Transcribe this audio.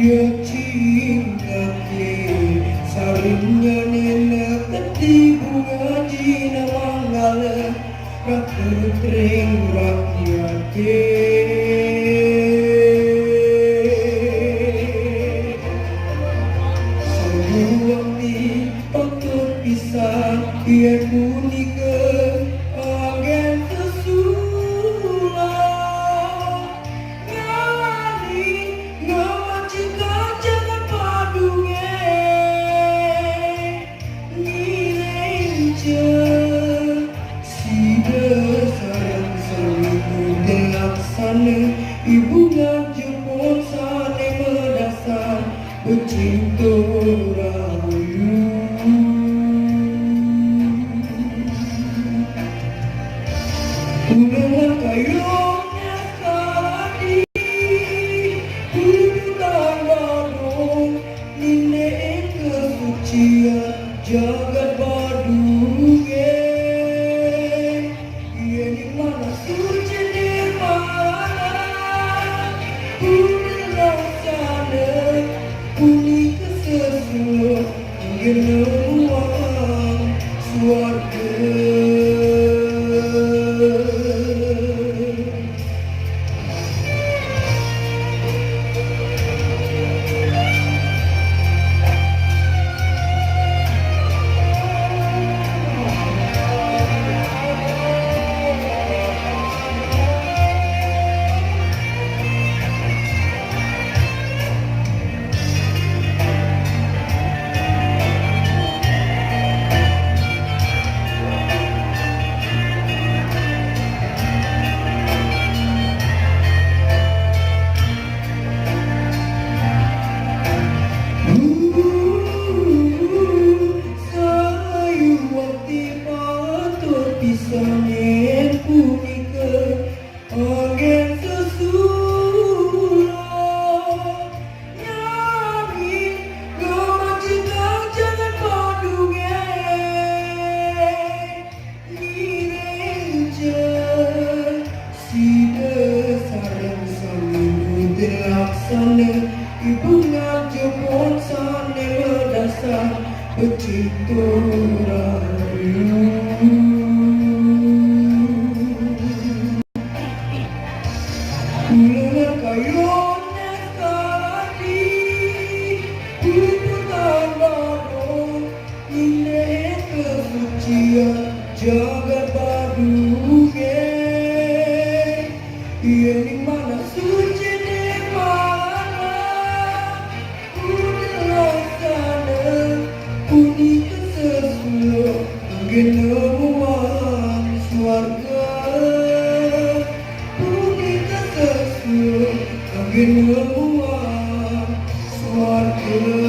Ya cinta ke saringnya nenek teti bunga jina manggala rakutring rakyat ke sebuang di untuk pisah ia kuning ke agen sesulah ngani ngawajika jangan padunge nirenje sida sayang selimu delaksana ibu ngajemput sane berdasar bercinta rayu udah kayunya tadi hutan badung nine kesucian jagat baduge ia di mana suci di mana udah sana uni kesesuai genuang suarga pisanen punika agen sesulah nyami ngawajika jangan padunge nirenje sida sareng salimu delaksana ibu ngajemput sane berdasar bercinta rayu ulang kayunya tadi hutan badung indah kesucian jagat baduge ia di mana suci di mana udah sana uni kesesuai genuang suarga genuang suarga